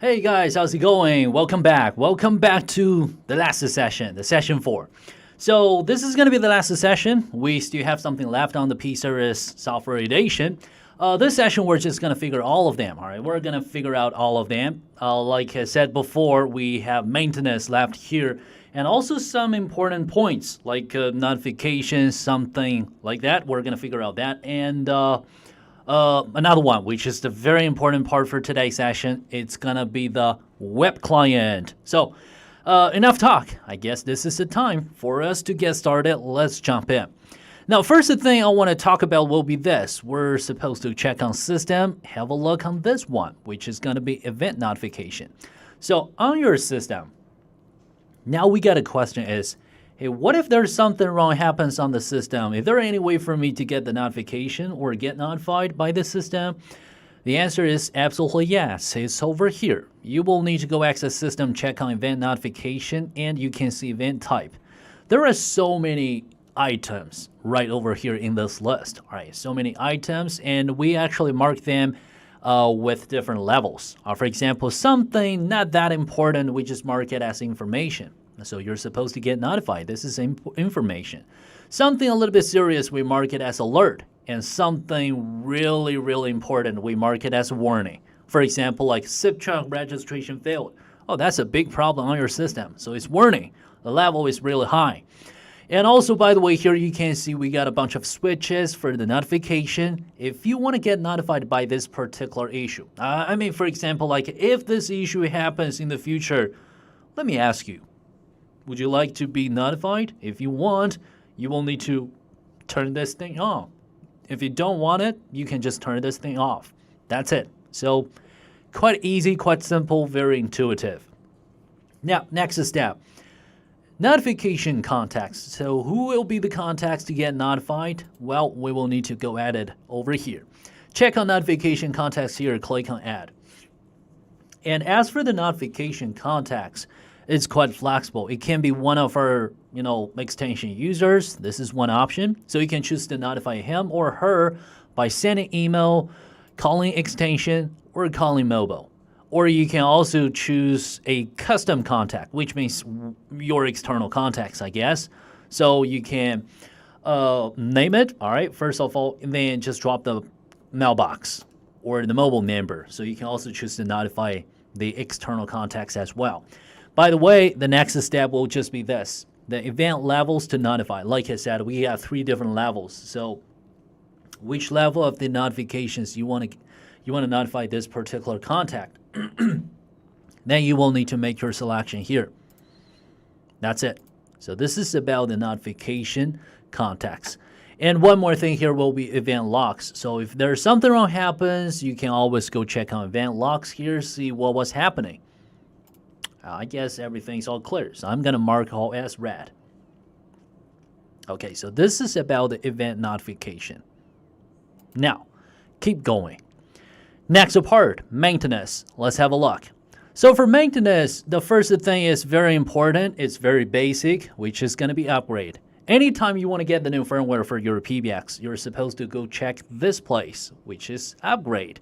Hey guys, how's it going? Welcome back. Welcome back to the last session, the session 4. So this is going to be the last session. We still have something left on the P-Series Software Edition. This session, we're just going to figure all of them, all right? We're going to figure out all of them. Like I said before, we have maintenance left here and also some important points like notifications, something like that. We're going to figure out that. And another one, which is the very important part for today's session, it's going to be the web client. So enough talk. I guess this is the time for us to get started. Let's jump in. Now, first thing I want to talk about will be this. We're supposed to check on system, have a look on this one, which is going to be event notification. So on your system, now we got a question is, hey, what if there's something wrong happens on the system? Is there any way for me to get the notification or get notified by the system? The answer is absolutely yes. It's over here. You will need to go access system, check on event notification, and you can see event type. There are so many items right over here in this list. All right, so many items, and we actually mark them with different levels. For example, something not that important, we just mark it as information. So you're supposed to get notified. This is information. Something a little bit serious, we mark it as alert. And something really, really important, we mark it as warning. For example, like SIP truck registration failed. Oh, that's a big problem on your system. So it's warning. The level is really high. And also, by the way, here you can see we got a bunch of switches for the notification. If you want to get notified by this particular issue. For example, like if this issue happens in the future, let me ask you, would you like to be notified? If you want, you will need to turn this thing on. If you don't want it, you can just turn this thing off. That's it. So quite easy, quite simple, very intuitive. Now, next step. Notification contacts. So who will be the contacts to get notified? Well, we will need to go add it over here. Check on notification contacts here, click on add. And as for the notification contacts, it's quite flexible. It can be one of our, extension users. This is one option. So you can choose to notify him or her by sending email, calling extension, or calling mobile. Or you can also choose a custom contact, which means your external contacts, I guess. So you can name it, all right, first of all, and then just drop the mailbox or the mobile number. So you can also choose to notify the external contacts as well. By the way, the next step will just be this, the event levels to notify. Like I said, we have 3 different levels. So which level of the notifications you want to notify this particular contact? Then you will need to make your selection here. That's it. So this is about the notification contacts. And one more thing here will be event logs. So if there's something wrong happens, you can always go check on event logs here, see what was happening. I guess everything's all clear. So I'm going to mark all as red. Okay, so this is about the event notification. Now, keep going. Next part, maintenance. Let's have a look. So for maintenance, the first thing is very important. It's very basic, which is going to be upgrade. Anytime you want to get the new firmware for your PBX, you're supposed to go check this place, which is upgrade.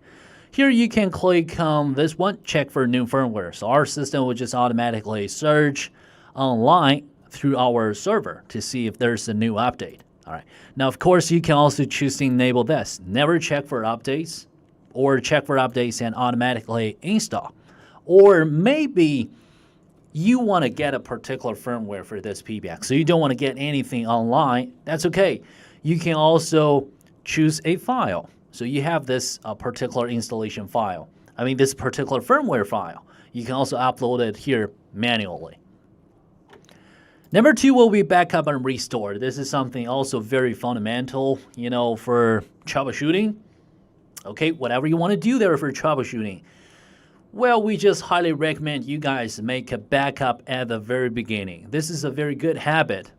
Here you can click on this one, check for new firmware. So our system will just automatically search online through our server to see if there's a new update. All right. Now, of course, you can also choose to enable this. Never check for updates, or check for updates and automatically install. Or maybe you want to get a particular firmware for this PBX, so you don't want to get anything online. That's okay. You can also choose a file. So you have this particular installation file. This particular firmware file. You can also upload it here manually. Number 2 will be backup and restore. This is something also very fundamental, for troubleshooting. Okay, whatever you want to do there for troubleshooting. Well, we just highly recommend you guys make a backup at the very beginning. This is a very good habit,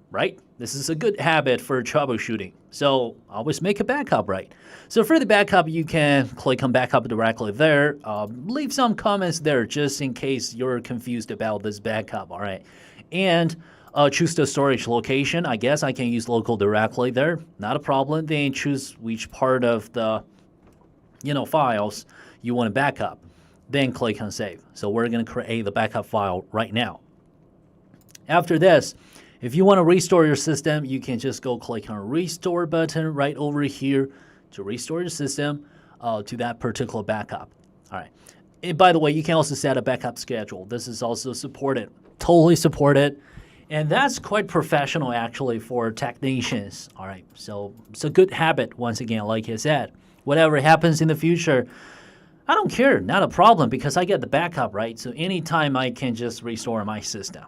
right? This is a good habit for troubleshooting. So always make a backup, right? So for the backup, you can click on backup directly there. Leave some comments there just in case you're confused about this backup, all right? And choose the storage location. I guess I can use local directly there. Not a problem. Then choose which part of the files you want to back up. then click on save. So we're going to create the backup file right now. After this, if you want to restore your system, you can just go click on restore button right over here to restore your system to that particular backup. All right. And by the way, you can also set a backup schedule. This is also supported, totally supported. And that's quite professional actually for technicians. All right. So it's a good habit, once again, like I said. Whatever happens in the future, I don't care, not a problem, because I get the backup, right? So anytime I can just restore my system.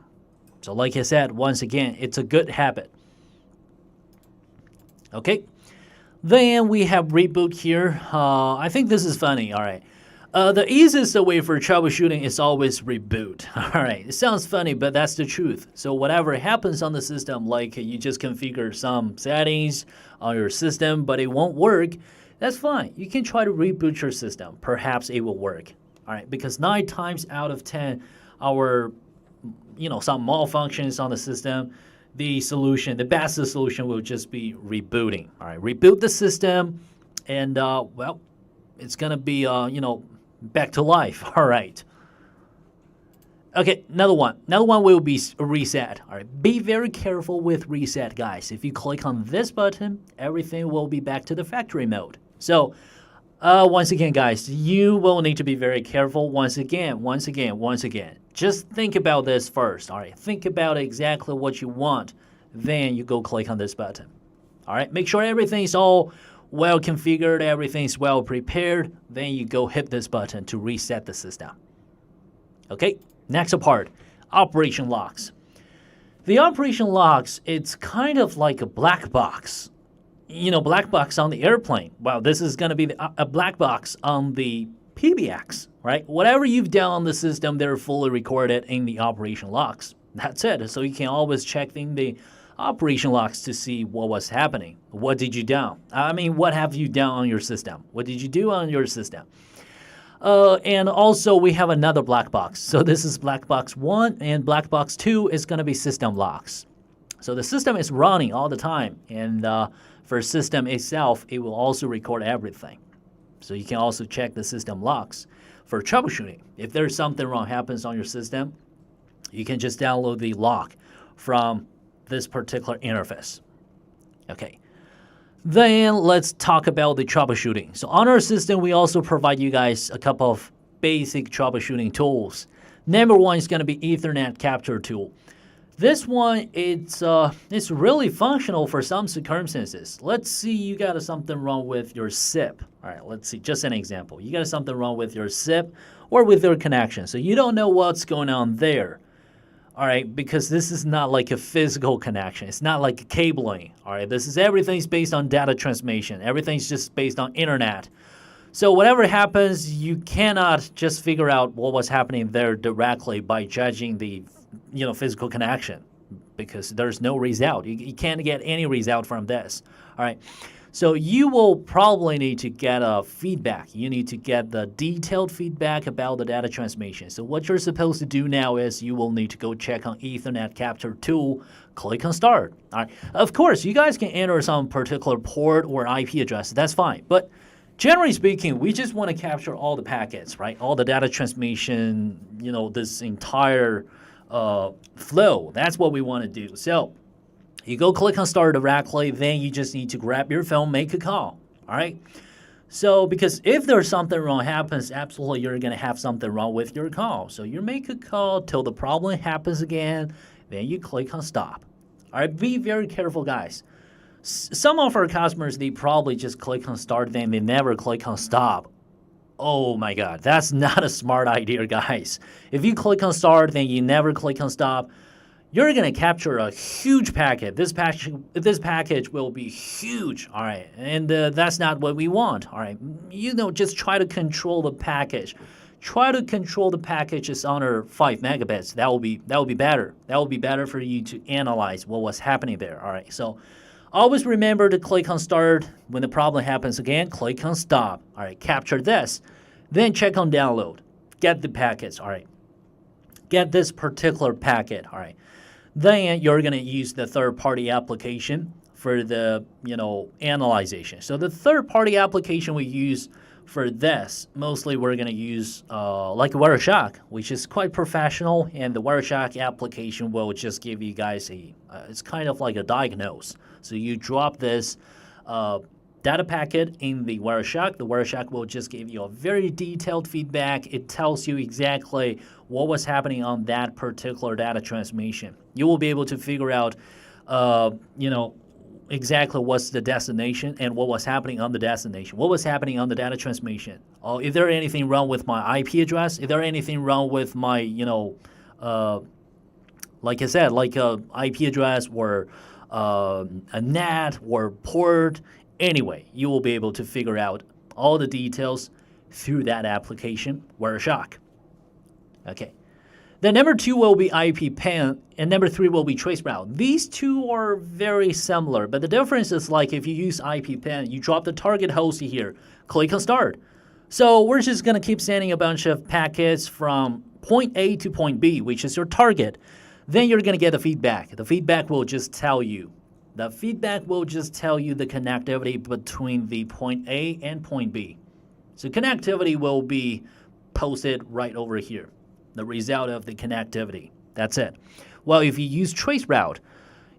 So like I said, once again, it's a good habit. Okay. Then we have reboot here. I think this is funny. All right. The easiest way for troubleshooting is always reboot. All right. It sounds funny, but that's the truth. So whatever happens on the system, like you just configure some settings on your system, but it won't work, that's fine. You can try to reboot your system. Perhaps it will work. All right. Because 9 times out of 10, some malfunctions on the system, the best solution will just be rebooting. All right, reboot the system, and well, it's gonna be back to life. All right. Okay, another one will be reset. All right, be very careful with reset, guys. If you click on this button, everything will be back to the factory mode. So once again, guys, you will need to be very careful. Once again. Just think about this first, all right? Think about exactly what you want. Then you go click on this button, all right? Make sure everything's all well configured, everything's well prepared. Then you go hit this button to reset the system. Okay, next part, operation logs. The operation logs, it's kind of like a black box. Black box on the airplane. Well, this is going to be a black box on the PBX, right? Whatever you've done on the system, they're fully recorded in the operation logs. That's it. So you can always check in the operation logs to see what was happening. What did you do? What have you done on your system? What did you do on your system? And also we have another black box. So this is black box 1, and black box 2 is going to be system logs. So the system is running all the time, and for system itself, it will also record everything. So you can also check the system logs for troubleshooting. If there's something wrong happens on your system, you can just download the log from this particular interface. Okay. Then let's talk about the troubleshooting. So on our system, we also provide you guys a couple of basic troubleshooting tools. Number one is going to be Ethernet capture tool. This one, it's really functional for some circumstances. Let's see you got something wrong with your SIP. All right, let's see, just an example. You got something wrong with your SIP or with your connection. So you don't know what's going on there. All right, because this is not like a physical connection. It's not like cabling. All right, everything's based on data transmission. Everything's just based on internet. So whatever happens, you cannot just figure out what was happening there directly by judging the physical connection, because there's no result. You can't get any result from this. All right. So you will probably need to get a feedback. You need to get the detailed feedback about the data transmission. So what you're supposed to do now is you will need to go check on Ethernet capture tool, click on start. All right. Of course, you guys can enter some particular port or IP address. That's fine. But generally speaking, we just want to capture all the packets, right? All the data transmission, this entire flow. That's what we want to do. So you go click on start directly, then you just need to grab your phone, make a call. All right. So because if there's something wrong happens, absolutely you're going to have something wrong with your call. So you make a call till the problem happens again, then you click on stop. All right. Be very careful, guys. Some of our customers, they probably just click on start, then they never click on stop. Oh my God, that's not a smart idea, guys. If you click on start, then you never click on stop, you're going to capture a huge packet. This package will be huge, all right? And that's not what we want, all right? Just try to control the package. Try to control the packages under 5 megabits. That will be better. That will be better for you to analyze what was happening there, all right? So always remember to click on start. When the problem happens again, click on stop. All right, capture this. Then check on download. Get the packets, all right. Get this particular packet, all right. Then you're going to use the third-party application for the, analyzation. So the third-party application we use for this, mostly we're going to use like Wireshark, which is quite professional, and the Wireshark application will just give you guys it's kind of like a diagnose. So you drop this data packet in the Wireshark. The Wireshark will just give you a very detailed feedback. It tells you exactly what was happening on that particular data transmission. You will be able to figure out, exactly what's the destination and what was happening on the destination. What was happening on the data transmission? Is there anything wrong with my IP address? Is there anything wrong with my, like I said, like a IP address or a NAT or port? Anyway, you will be able to figure out all the details through that application, Wireshark. Okay. Then number 2 will be IP PAN, and number 3 will be traceroute. These two are very similar, but the difference is like if you use IP PAN, you drop the target host here, click on start. So we're just going to keep sending a bunch of packets from point A to point B, which is your target. Then you're going to get the feedback. The feedback will just tell you. The feedback will just tell you the connectivity between the point A and point B. So connectivity will be posted right over here. The result of the connectivity. That's it. Well, if you use traceroute,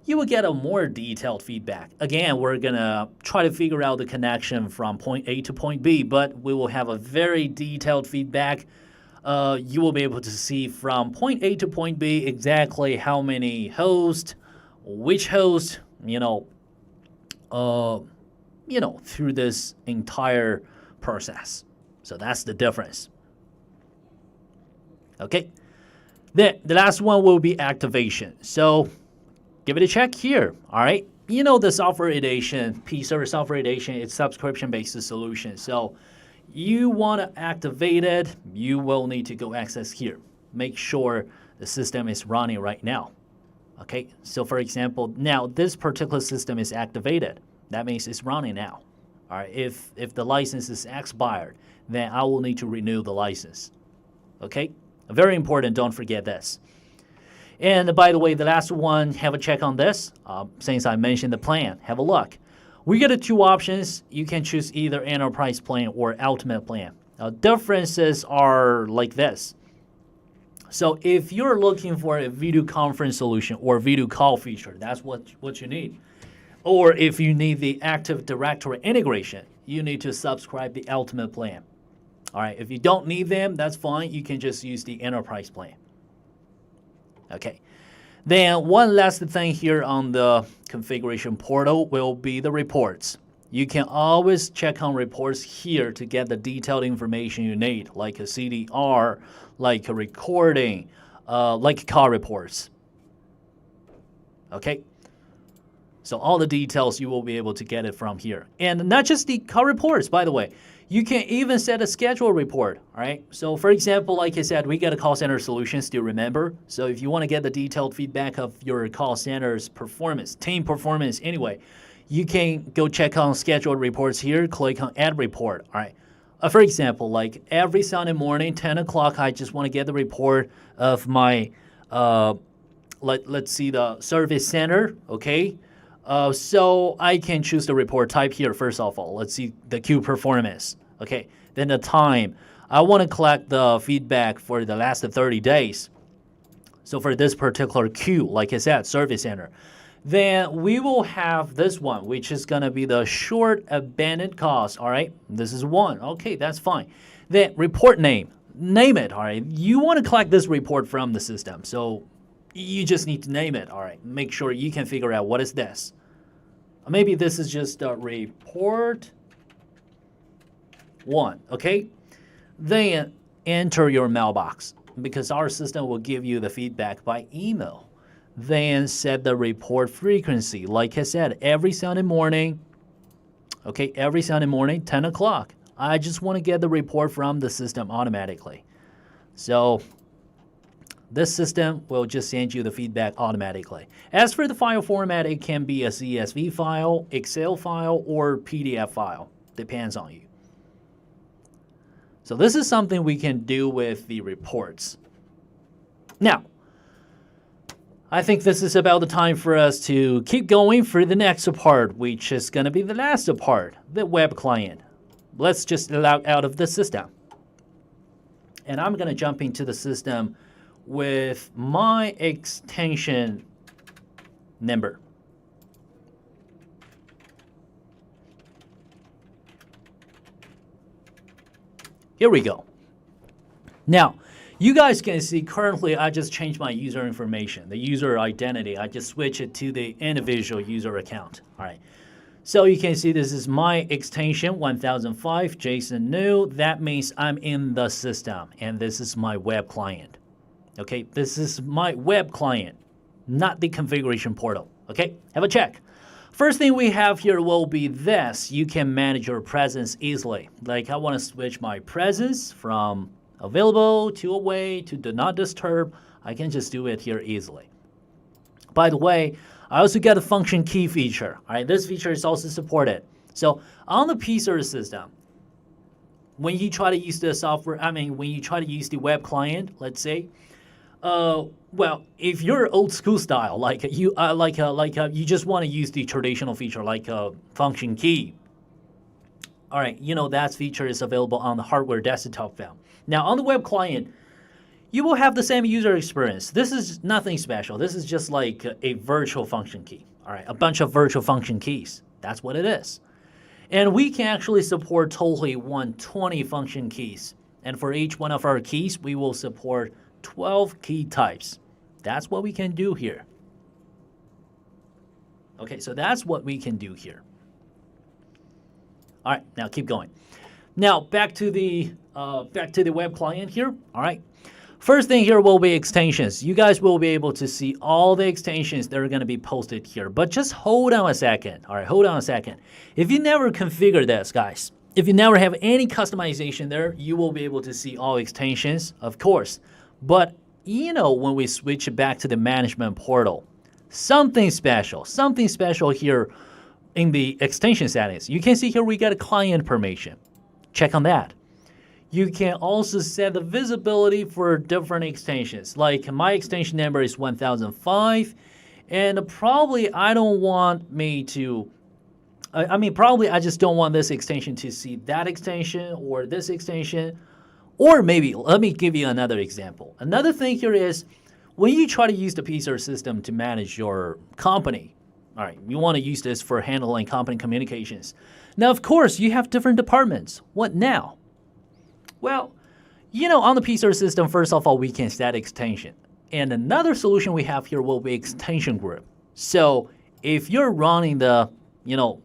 you will get a more detailed feedback. Again, we're going to try to figure out the connection from point A to point B, but we will have a very detailed feedback. You will be able to see from point A to point B exactly how many hosts, which host, through this entire process. So that's the difference. Okay, then the last one will be activation. So give it a check here, all right? The Software Edition, P-Series Software Edition, it's subscription-based solution. So you want to activate it, you will need to go access here. Make sure the system is running right now. Okay, so for example, now this particular system is activated. That means it's running now. All right, if the license is expired, then I will need to renew the license. Okay? Very important, don't forget this. And by the way, the last one, have a check on this. Since I mentioned the plan, have a look. We get 2 options. You can choose either Enterprise plan or Ultimate plan. Now, differences are like this. So if you're looking for a video conference solution or video call feature, that's what you need. Or if you need the Active Directory integration, you need to subscribe the Ultimate plan. All right, if you don't need them, that's fine. You can just use the Enterprise plan. Okay. Then one last thing here on the configuration portal will be the reports. You can always check on reports here to get the detailed information you need, like a CDR, like a recording, like call reports. Okay. So all the details, you will be able to get it from here. And not just the call reports, by the way. You can even set a schedule report, all right? So for example, like I said, we get a call center solution, still remember? So if you want to get the detailed feedback of your call center's performance, team performance anyway, you can go check on scheduled reports here, click on add report, all right? For example, like every Sunday morning, 10 o'clock, I just want to get the report of my, let's see, the service center, okay? So I can choose the report type here, first of all. Let's see the queue performance. Okay, then the time. I want to collect the feedback for the last 30 days. So for this particular queue, like I said, service center. Then we will have this one, which is going to be the short abandoned calls, all right? This is one. Okay, that's fine. Then report name. Name it, all right? You want to collect this report from the system. So you just need to name it, all right? Make sure you can figure out what is this. Maybe this is just a report 1, okay? Then enter your mailbox because our system will give you the feedback by email. Then set the report frequency. Like I said, every Sunday morning, okay, every Sunday morning, 10 o'clock. I just want to get the report from the system automatically. So this system will just send you the feedback automatically. As for the file format, it can be a CSV file, Excel file, or PDF file. Depends on you. So this is something we can do with the reports. Now, I think this is about the time for us to keep going for the next part, which is going to be the last part, the web client. let's just log out of the system. And I'm going to jump into the system with my extension number. Here we go. Now, you guys can see currently I just changed my user information, the user identity. I just switch it to the individual user account. All right. So you can see this is my extension 1005 JSON new. That means I'm in the system, and this is my web client. Okay, this is my web client, not the configuration portal. Okay, have a check. First thing we have here will be this. You can manage your presence easily. Like I want to switch my presence from available to away to do not disturb. I can just do it here easily. By the way, I also got a function key feature. All right, this feature is also supported. So on the P-Series system, when you try to use the software, when you try to use the web client, let's say, well, if you're old school style, like you just want to use the traditional feature like a function key. All right, that feature is available on the hardware desktop file. Now on the web client, you will have the same user experience. This is nothing special. This is just like a virtual function key. All right, a bunch of virtual function keys. That's what it is. And we can actually support totally 120 function keys. And for each one of our keys, we will support 12 key types. That's what we can do here. Okay, so that's what we can do here. All right, now keep going. Now back to the web client here. All right. First thing here will be extensions. You guys will be able to see all the extensions that are going to be posted here. But just hold on a second. All right, hold on a second. If you never configure this, guys, if you never have any customization there, you will be able to see all extensions, of course. But, when we switch back to the management portal, something special here in the extension settings. You can see here we got a client permission. Check on that. You can also set the visibility for different extensions. Like my extension number is 1005, and probably I don't want me to, probably I just don't want this extension to see that extension or this extension. Or maybe, let me give you another example. Another thing here is when you try to use the P-Series system to manage your company, all right, you want to use this for handling company communications. Now, of course, you have different departments. What now? Well, on the P-Series system, first of all, we can set extension. And another solution we have here will be extension group. So if you're running the,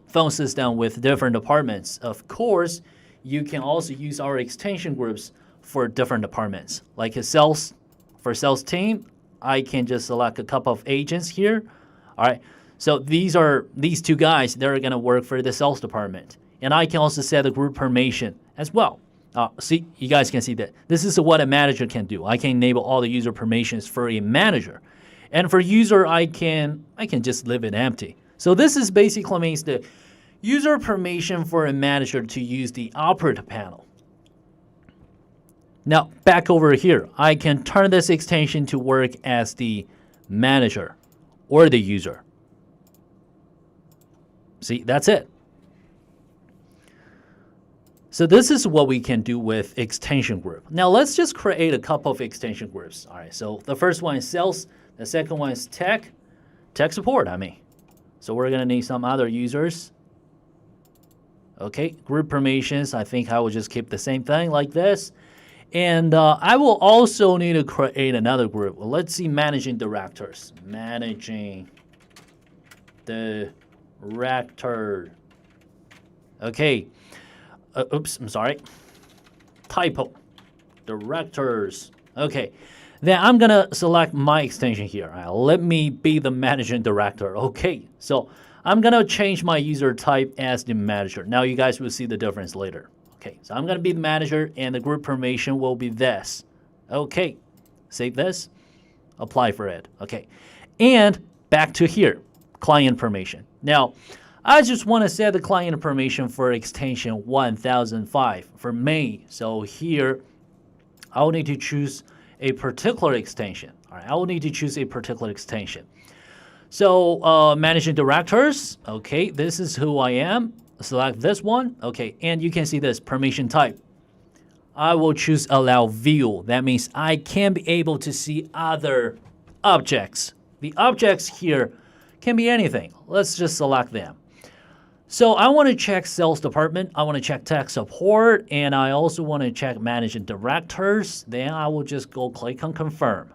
phone system with different departments, of course, you can also use our extension groups for different departments. Like a sales, for sales team, I can just select a couple of agents here. All right. So these two guys, they're going to work for the sales department. And I can also set a group permission as well. See, you guys can see that. This is what a manager can do. I can enable all the user permissions for a manager. And for user, I can just leave it empty. So this is basically means the user permission for a manager to use the operator panel. Now, back over here, I can turn this extension to work as the manager or the user. See, that's it. So this is what we can do with extension group. Now, let's just create a couple of extension groups. All right, so the first one is sales. The second one is tech support, So we're going to need some other users. Okay, group permissions, I think I will just keep the same thing like this. And I will also need to create another group. Well, let's see managing directors. Managing director. Okay. Oops, I'm sorry. Typo. Directors. Okay. Then I'm going to select my extension here. All right, let me be the managing director. Okay. So I'm going to change my user type as the manager. Now you guys will see the difference later. Okay. So I'm going to be the manager and the group permission will be this. Okay. Save this. Apply for it. Okay. And back to here. Client permission. Now, I just want to set the client permission for extension 1005 for me. So here, I will need to choose a particular extension. All right, I will need to choose a particular extension. So managing directors, okay, this is who I am. select this one. Okay, and you can see this permission type. I will choose allow view. That means I can be able to see other objects. The objects here can be anything. Let's just select them. So I want to check sales department. I want to check tech support, and I also want to check managing directors. Then I will just go click on confirm.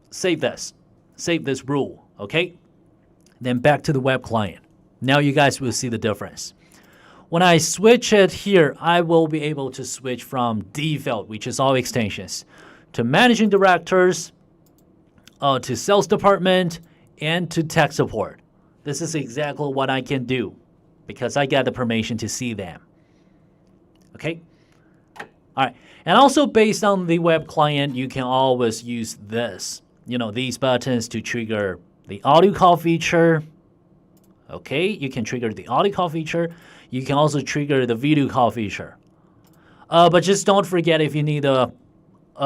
Save this. Save this rule, okay? Then back to the web client. Now you guys will see the difference. When I switch it here, I will be able to switch from default, which is all extensions, to managing directors, to sales department, and to tech support. This is exactly what I can do because I got the permission to see them. Okay? All right. And also based on the web client, you can always use this, these buttons to trigger the audio call feature. Okay, you can trigger the audio call feature. You can also trigger the video call feature. But just don't forget, if you need a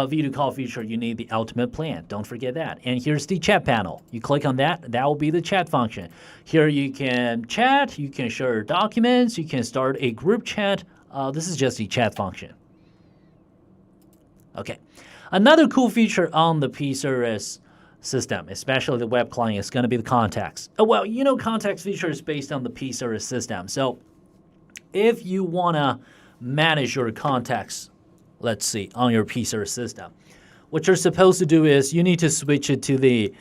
video call feature, you need the ultimate plan. Don't forget that. And here's the chat panel. You click on that. That will be the chat function. Here you can chat. You can share documents. You can start a group chat. This is just the chat function. Okay. Another cool feature on the P-Series system, especially the web client, is going to be the contacts. Well, contacts feature is based on the P-Series system. So if you want to manage your contacts, let's see, on your P-Series system, what you're supposed to do is you need to switch it to the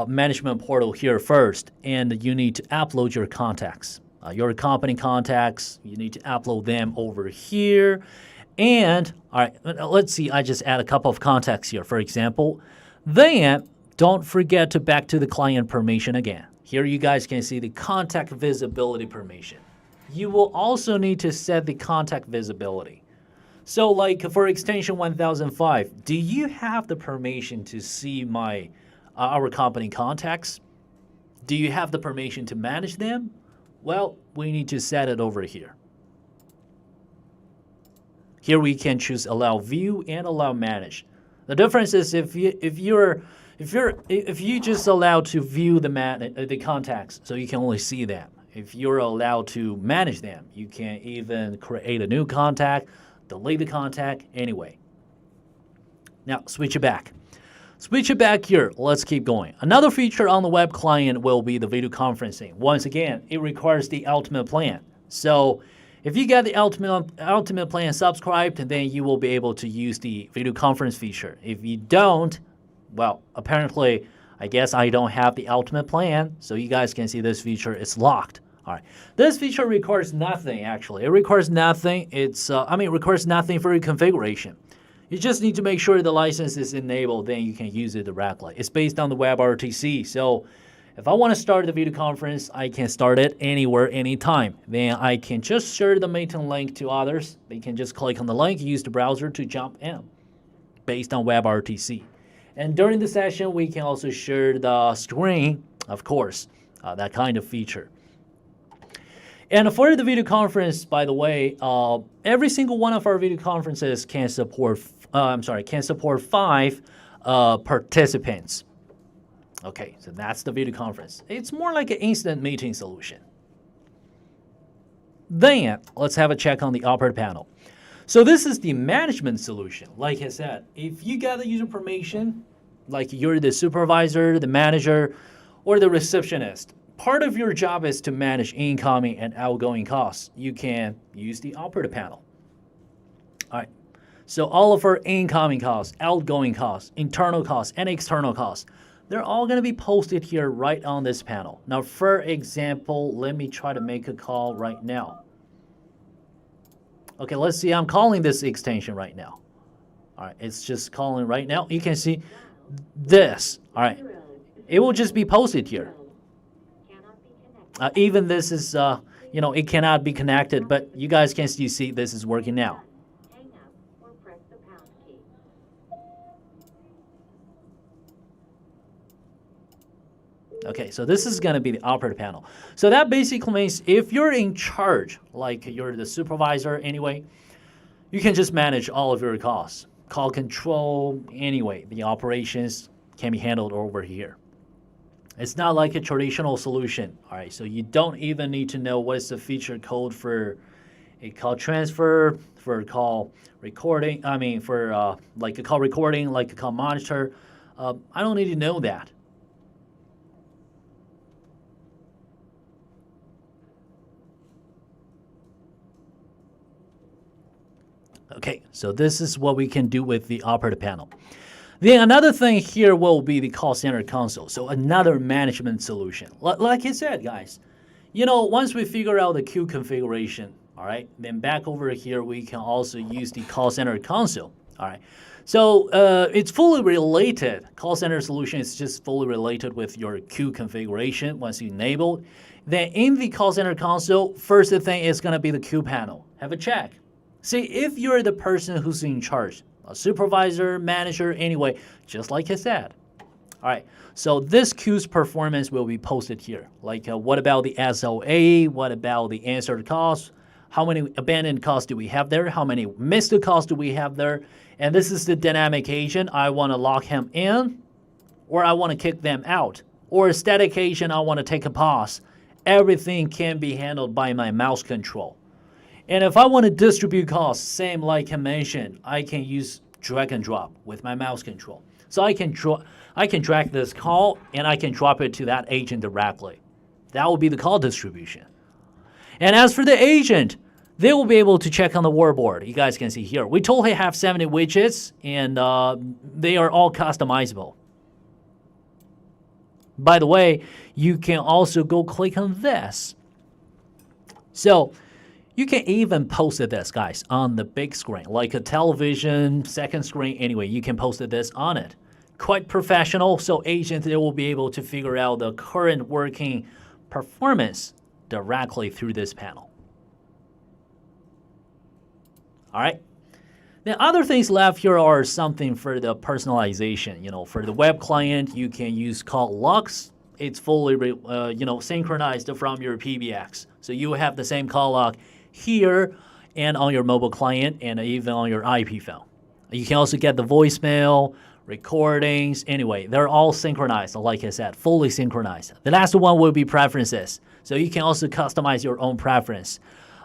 management portal here first, and you need to upload your contacts. Your company contacts, you need to upload them over here. And, all right, let's see, I just add a couple of contacts here, for example. Then, don't forget to back to the client permission again. Here you guys can see the contact visibility permission. You will also need to set the contact visibility. So like for extension 1005, do you have the permission to see our company contacts? Do you have the permission to manage them? Well, we need to set it over here. Here we can choose allow view and allow manage. The difference is if you just allow to view the contacts, so you can only see them. If you're allowed to manage them, you can even create a new contact, delete the contact, anyway. Now switch it back. Switch it back here. Let's keep going. Another feature on the web client will be the video conferencing. Once again, it requires the ultimate plan. So if you get the ultimate plan subscribed, then you will be able to use the video conference feature. If you don't, well, apparently, I guess I don't have the ultimate plan, so you guys can see this feature is locked. All right, this feature requires nothing, actually. It requires nothing. It requires nothing for your configuration. You just need to make sure the license is enabled, then you can use it directly. It's based on the WebRTC, so if I want to start the video conference, I can start it anywhere, anytime. Then I can just share the meeting link to others. They can just click on the link, use the browser to jump in, based on WebRTC. And during the session, we can also share the screen, of course, that kind of feature. And for the video conference, by the way, every single one of our video conferences can support 5 participants. Okay, so that's the video conference. It's more like an instant meeting solution. Then, let's have a check on the operator panel. So this is the management solution. Like I said, if you got the user permission, like you're the supervisor, the manager, or the receptionist, part of your job is to manage incoming and outgoing costs. You can use the operator panel. All right, so all of our incoming costs, outgoing costs, internal costs, and external costs, they're all going to be posted here right on this panel. Now, for example, let me try to make a call right now. Okay, let's see. I'm calling this extension right now. All right, it's just calling right now. You can see this. All right, it will just be posted here. Even this is, it cannot be connected, but you guys can still see this is working now. Okay, so this is going to be the operator panel. So that basically means if you're in charge, like you're the supervisor anyway, you can just manage all of your costs. Call control, anyway, the operations can be handled over here. It's not like a traditional solution. All right, so you don't even need to know what is the feature code for a call transfer, for a call recording. I mean, for like a call recording, like a call monitor. I don't need to know that. Okay, so this is what we can do with the operator panel. Then another thing here will be the call center console. So another management solution. Like I said, guys, you know, once we figure out the queue configuration, all right, then back over here, we can also use the call center console. All right, so it's fully related. Call center solution is just fully related with your queue configuration once you enable. Then in the call center console, first thing is going to be the queue panel. Have a check. See, if you're the person who's in charge, a supervisor, manager, anyway, just like I said. All right, so this queue's performance will be posted here. Like what about the SLA? What about the answered calls? How many abandoned calls do we have there? How many missed calls do we have there? And this is the dynamic agent. I want to lock him in, or I want to kick them out. Or a static agent, I want to take a pause. Everything can be handled by my mouse control. And if I want to distribute calls, same like I mentioned, I can use drag and drop with my mouse control. So I can drag this call and I can drop it to that agent directly. That will be the call distribution. And as for the agent, they will be able to check on the workboard. You guys can see here. We totally have 70 widgets and they are all customizable. By the way, you can also go click on this. So you can even post this, guys, on the big screen, like a television, second screen. Anyway, you can post this on it. Quite professional, so agents, they will be able to figure out the current working performance directly through this panel. All right. Now, other things left here are something for the personalization. You know, for the web client, you can use call logs. It's fully, synchronized from your PBX. So you have the same call log here and on your mobile client and even on your IP phone. You can also get the voicemail, recordings. Anyway, they're all synchronized, like I said, fully synchronized. The last one will be preferences. So you can also customize your own preference.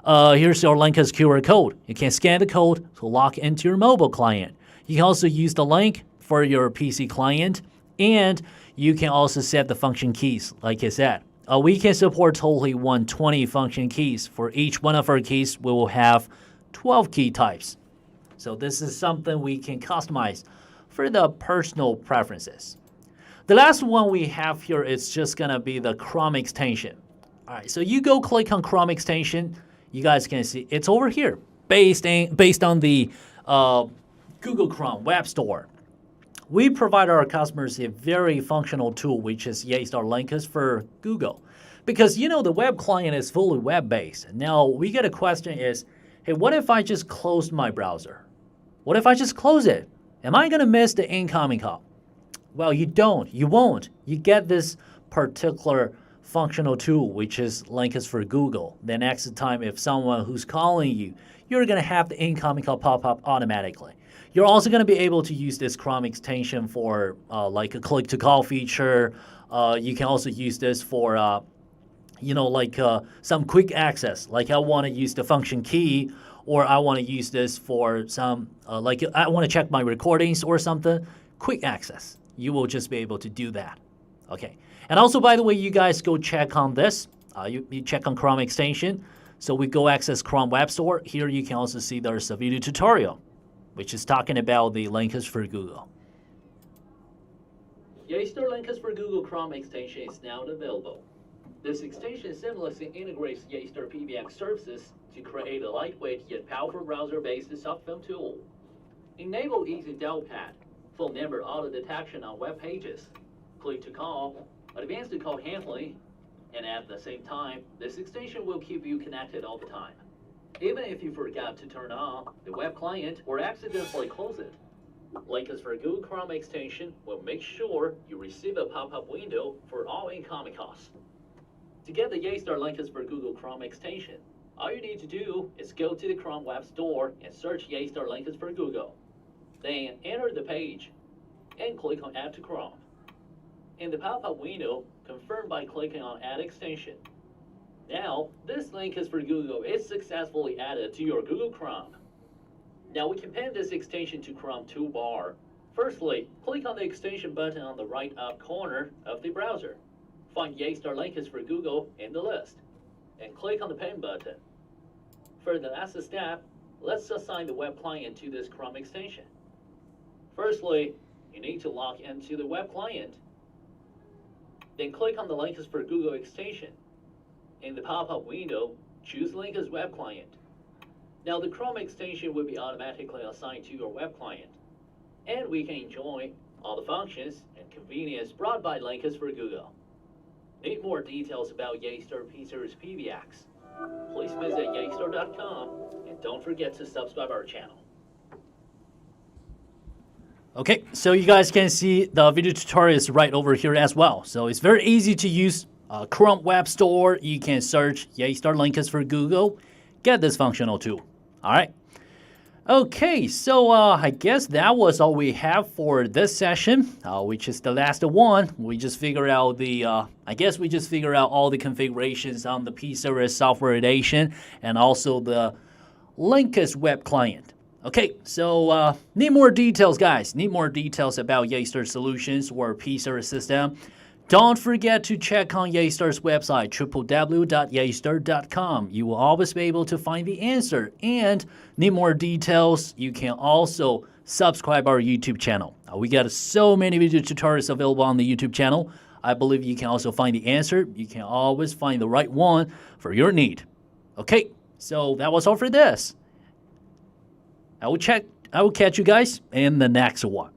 Here's your Linkus QR code. You can scan the code to log into your mobile client. You can also use the link for your PC client, and you can also set the function keys, like I said. We can support totally 120 function keys. For each one of our keys, we will have 12 key types. So this is something we can customize for the personal preferences. The last one we have here is just going to be the Chrome extension. All right, so you go click on Chrome extension. You guys can see it's over here, based on the Google Chrome Web Store. We provide our customers a very functional tool, which is Yeastar Linkus for Google. Because, you know, the web client is fully web-based. Now, we get a question is, hey, what if I just closed my browser? What if I just close it? Am I going to miss the incoming call? Well, you don't. You won't. You get this particular functional tool, which is Linkus for Google. The next time if someone who's calling you, you're going to have the incoming call pop up automatically. You're also going to be able to use this Chrome extension for like a click-to-call feature. You can also use this for, some quick access. Like I want to use the function key, or I want to use this for some, I want to check my recordings or something. Quick access. You will just be able to do that. Okay. And also, by the way, you guys go check on this. You check on Chrome extension. So we go access Chrome Web Store. Here you can also see there's a video tutorial, which is talking about the Linkus for Google. Yeastar Linkus for Google Chrome extension is now available. This extension seamlessly integrates Yeastar PBX services to create a lightweight yet powerful browser-based soft phone tool. Enable easy dial pad, phone number auto detection on web pages, click to call, advanced call handling, and at the same time, this extension will keep you connected all the time. Even if you forgot to turn on the web client or accidentally close it, Linkus for Google Chrome extension will make sure you receive a pop-up window for all incoming calls. To get the Yeastar Linkus for Google Chrome extension, all you need to do is go to the Chrome Web Store and search Yeastar Linkus for Google. Then enter the page and click on Add to Chrome. In the pop-up window, confirm by clicking on Add Extension. Now, this Linkus for Google is successfully added to your Google Chrome. Now we can pin this extension to Chrome toolbar. Firstly, click on the extension button on the right up corner of the browser. Find Yeastar Linkus for Google in the list, and click on the pin button. For the last step, let's assign the web client to this Chrome extension. Firstly, you need to log into the web client. Then click on the Linkus for Google extension. In the pop-up window, choose Linkus Web Client. Now the Chrome extension will be automatically assigned to your web client, and we can enjoy all the functions and convenience brought by Linkus for Google. Need more details about Yeastar P-Series PBX? Please visit yeastar.com, and don't forget to subscribe our channel. Okay, so you guys can see the video tutorial is right over here as well. So it's very easy to use. Chrome Web Store, you can search Yeastar Linkus for Google, get this functional tool. All right. Okay, so I guess that was all we have for this session, which is the last one. We just figured out the, I guess we just figured out all the configurations on the P-Series Software Edition and also the Linkus web client. Okay, so need more details, guys. Need more details about Yeastar solutions or P-Series system. Don't forget to check on Yeastar's website, www.yeastar.com. You will always be able to find the answer. And need more details, you can also subscribe our YouTube channel. We got so many video tutorials available on the YouTube channel. I believe you can also find the answer. You can always find the right one for your need. Okay, so that was all for this. I will catch you guys in the next one.